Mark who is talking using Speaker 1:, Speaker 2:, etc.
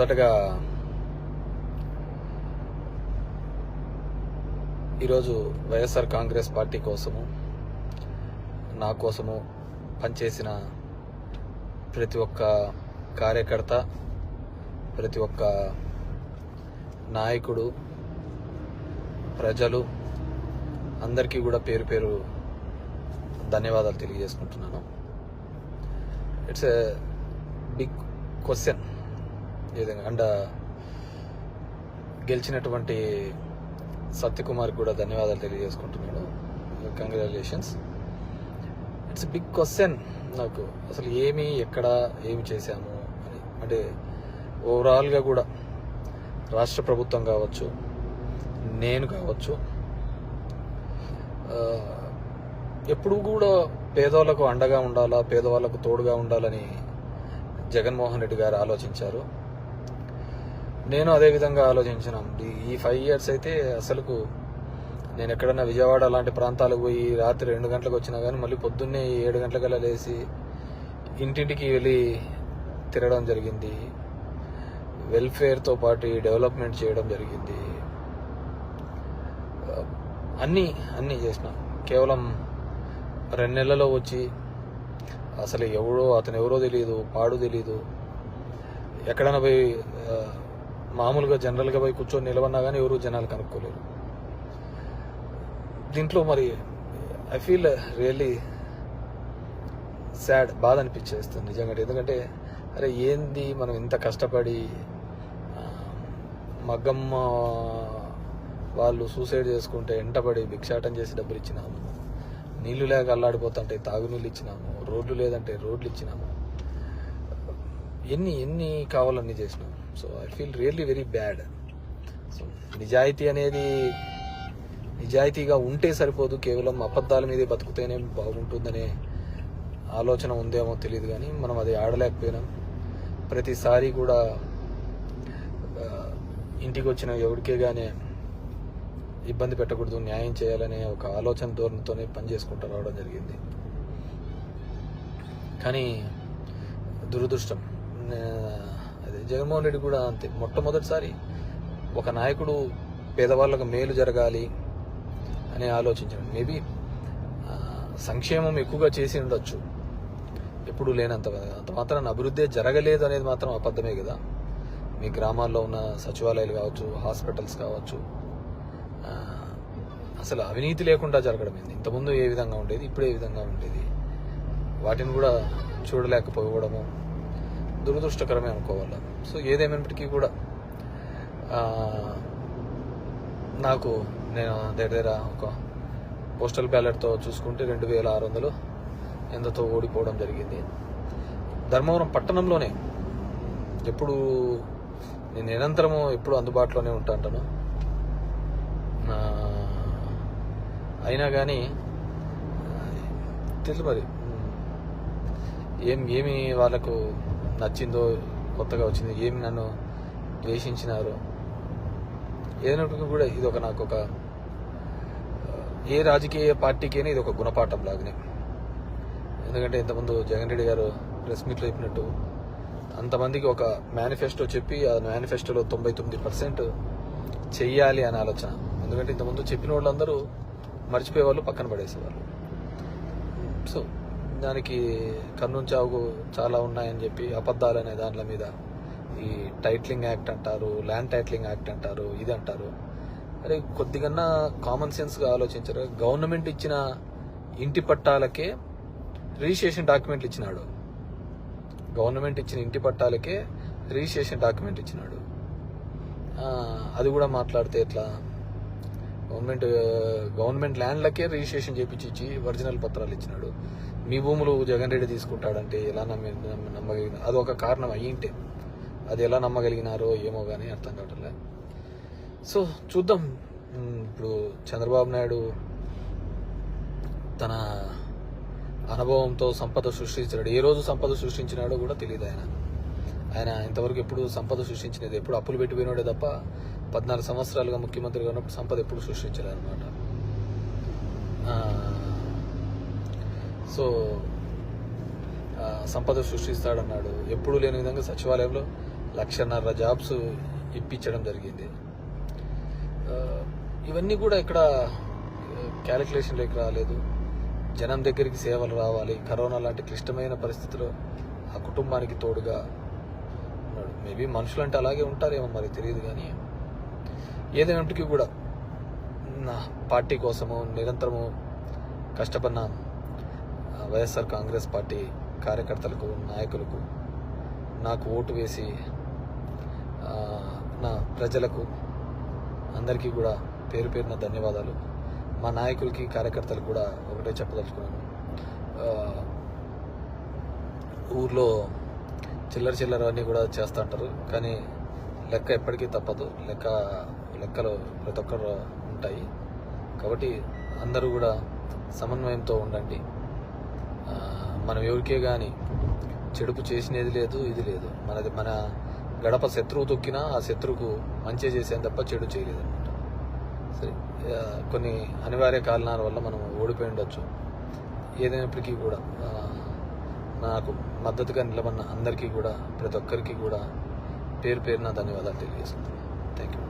Speaker 1: మొట్టమొదటగా ఈరోజు వైఎస్ఆర్ కాంగ్రెస్ పార్టీ కోసము, నా కోసము పనిచేసిన ప్రతి ఒక్క కార్యకర్త, ప్రతి ఒక్క నాయకుడు, ప్రజలు అందరికీ కూడా పేరు పేరు ధన్యవాదాలు తెలియజేసుకుంటున్నాను. ఇట్స్ ఎ బిగ్ క్వశ్చన్ ఏదైనా అండ్ గెలిచినటువంటి సత్యకుమార్ కూడా ధన్యవాదాలు తెలియజేసుకుంటున్నాను. కంగ్రాచులేషన్స్. ఇట్స్ బిగ్ క్వశ్చన్ నాకు, అసలు ఎక్కడ ఏమి చేశాము అని. అంటే ఓవరాల్గా కూడా రాష్ట్ర ప్రభుత్వం కావచ్చు, నేను కావచ్చు, ఎప్పుడు కూడా పేదవాళ్ళకు అండగా ఉండాలా, పేదవాళ్ళకు తోడుగా ఉండాలని జగన్మోహన్ రెడ్డి గారు ఆలోచించారు. నేను అదే విధంగా ఆలోచించినాను. ఈ 5 years అయితే అసలుకు నేను ఎక్కడన్నా విజయవాడ అలాంటి ప్రాంతాలకు పోయి రాత్రి 2 గంటలకు వచ్చినా కానీ మళ్ళీ పొద్దున్నే 7 గంటలకల్లా లేచి ఇంటింటికి వెళ్ళి తిరగడం జరిగింది. వెల్ఫేర్తో పాటు డెవలప్మెంట్ చేయడం జరిగింది. అన్నీ చేసిన. కేవలం 2 నెలల్లో వచ్చి అసలు అతను ఎవరో తెలియదు, పాడు తెలియదు. ఎక్కడైనా పోయి మామూలుగా జనరల్గా పోయి కూర్చొని నిలవన్నా కానీ ఎవరు జనాలు కనుక్కోలేరు. దీంట్లో మరి ఐ ఫీల్ రియల్లీ సాడ్, బాధ అనిపించేస్తుంది నిజంగా. ఎందుకంటే అరే ఏంది మనం ఇంత కష్టపడి, మగ్గమ్మ వాళ్ళు సూసైడ్ చేసుకుంటే ఎంటపడి భిక్షాటం చేసి డబ్బులు ఇచ్చినాము, నీళ్లు లేక అల్లాడిపోతుంటే తాగునీళ్ళు ఇచ్చినాము, రోడ్లు లేదంటే రోడ్లు ఇచ్చినాము, ఎన్ని కావాలన్నీ చేసినాము. So I feel really very bad. So నిజాయితీగా ఉంటే సరిపోదు, కేవలం అబద్ధాల మీదే బతుకుతేనే బాగుంటుందనే ఆలోచన ఉందేమో తెలియదు. కానీ మనం అది ఆడలేకపోయినాం. ప్రతిసారి కూడా ఇంటికి వచ్చిన ఎవరికే కానీ ఇబ్బంది పెట్టకూడదు, న్యాయం చేయాలనే ఒక ఆలోచన ధోరణితోనే పనిచేసుకుంటూ రావడం జరిగింది. కానీ దురదృష్టం, అదే జగన్మోహన్ రెడ్డి కూడా అంతే. మొట్టమొదటిసారి ఒక నాయకుడు పేదవాళ్ళకు మేలు జరగాలి అని ఆలోచించాడు. మేబీ సంక్షేమం ఎక్కువగా చేసి ఉండొచ్చు, ఎప్పుడు లేనంత అంత మాత్రం అభివృద్ధి జరగలేదు అనేది మాత్రం అబద్ధమే కదా. మీ గ్రామాల్లో ఉన్న సచివాలయాలు కావచ్చు, హాస్పిటల్స్ కావచ్చు, అసలు అవినీతి లేకుండా జరగడం ఏంది. ఇంతకుముందు ఏ విధంగా ఉండేది, ఇప్పుడు ఏ విధంగా ఉండేది, వాటిని కూడా చూడలేకపోవడము దురదృష్టకరమే అనుకోవాలి. సో ఏదేమైనప్పటికీ కూడా నేను దగ్గర ఒక పోస్టల్ బ్యాలెట్తో చూసుకుంటే 2600 ఎంతతో ఓడిపోవడం జరిగింది. ధర్మవరం పట్టణంలోనే నేను నిరంతరము ఎప్పుడు అందుబాటులోనే ఉంటాను. అయినా కానీ తెలుసు మరి ఏమి వాళ్ళకు నచ్చిందో, కొత్తగా వచ్చింది, ఏమి నన్ను ద్వేషించినారో, ఏదైనప్పటికీ కూడా ఇది ఏ రాజకీయ పార్టీకైనా ఇది ఒక గుణపాఠం లాగానే. ఎందుకంటే ఇంతకుముందు జగన్ రెడ్డి గారు ప్రెస్ మీట్లో చెప్పినట్టు అంతమందికి ఒక మేనిఫెస్టో చెప్పి ఆ మేనిఫెస్టోలో 99% చెయ్యాలి అనే ఆలోచన. ఎందుకంటే ఇంతకుముందు చెప్పిన వాళ్ళందరూ మర్చిపోయేవాళ్ళు, పక్కన పడేసేవాళ్ళు. సో దానికి కర్నూలు చావుకు చాలా ఉన్నాయని చెప్పి అబద్ధాలు అనే దాంట్ల మీద ఈ టైటిలింగ్ యాక్ట్ అంటారు, ల్యాండ్ టైటిలింగ్ యాక్ట్ అంటారు, ఇది అంటారు. అరే కొద్దిగన్నా కామన్ సెన్స్గా ఆలోచించారు. గవర్నమెంట్ ఇచ్చిన ఇంటి పట్టాలకే రిజిస్ట్రేషన్ డాక్యుమెంట్లు ఇచ్చినాడు. గవర్నమెంట్ ఇచ్చిన ఇంటి పట్టాలకే రిజిస్ట్రేషన్ డాక్యుమెంట్ ఇచ్చినాడు. అది కూడా మాట్లాడితే ఎట్లా? గవర్నమెంట్ ల్యాండ్లకే రిజిస్ట్రేషన్ చేయించి ఒరిజినల్ పత్రాలు ఇచ్చినాడు. మీ భూములు జగన్ రెడ్డి తీసుకుంటాడంటే ఎలా నమ్మగలిగిన? అది ఒక కారణం అయ్యింటే అది ఎలా నమ్మగలిగినారో ఏమో కానీ అర్థం కావట్లే. సో చూద్దాం. ఇప్పుడు చంద్రబాబు నాయుడు తన అనుభవంతో సంపద సృష్టించాడు. ఏ రోజు సంపద సృష్టించినాడో కూడా తెలియదు. ఆయన ఇంతవరకు ఎప్పుడు సంపద సృష్టించినది, ఎప్పుడు అప్పులు పెట్టిపోయినాడే తప్ప 14 సంవత్సరాలుగా ముఖ్యమంత్రిగా ఉన్నప్పుడు సంపద ఎప్పుడు సృష్టించలేదు అనమాట. సో సంపద సృష్టిస్తాడన్నాడు. ఎప్పుడు లేని విధంగా సచివాలయంలో 1,50,000 జాబ్స్ ఇప్పించడం జరిగింది. ఇవన్నీ కూడా ఇక్కడ క్యాలిక్యులేషన్లోకి రాలేదు. జనం దగ్గరికి సేవలు రావాలి. కరోనా లాంటి క్లిష్టమైన పరిస్థితిలో ఆ కుటుంబానికి తోడుగా ఉన్నాడు. మేబీ మనుషులు అంటే అలాగే ఉంటారేమో మరి తెలియదు. కానీ ఏదైనప్పటికీ కూడా నా పార్టీ కోసము నిరంతరము కష్టపడిన వైఎస్ఆర్ కాంగ్రెస్ పార్టీ కార్యకర్తలకు, నాయకులకు, నాకు ఓటు వేసి నా ప్రజలకు అందరికీ కూడా పేరు పేరున ధన్యవాదాలు. మా నాయకులకి, కార్యకర్తలకు కూడా ఒకటే చెప్పదలుచుకున్నాను. ఊర్లో చిల్లర అన్నీ కూడా చేస్తూ ఉంటారు. కానీ లెక్క ఎప్పటికీ తప్పదు. లెక్కలు ప్రతి ఒక్కరు ఉంటాయి. కాబట్టి అందరూ కూడా సమన్వయంతో ఉండండి. మనం ఎవరికే కానీ చెడుపు చేసినది లేదు, ఇది లేదు. మన గడప శత్రువు తొక్కినా ఆ శత్రువుకు మంచి చేసేది తప్ప చెడు చేయలేదు అనమాట. సరే, కొన్ని అనివార్య కారణాల వల్ల మనం ఓడిపోయి ఉండొచ్చు. ఏదైనప్పటికీ కూడా నాకు మద్దతుగా నిలబడిన అందరికీ కూడా, ప్రతి ఒక్కరికి కూడా పేరు పేరున ధన్యవాదాలు తెలియజేస్తున్నాను. Thank you.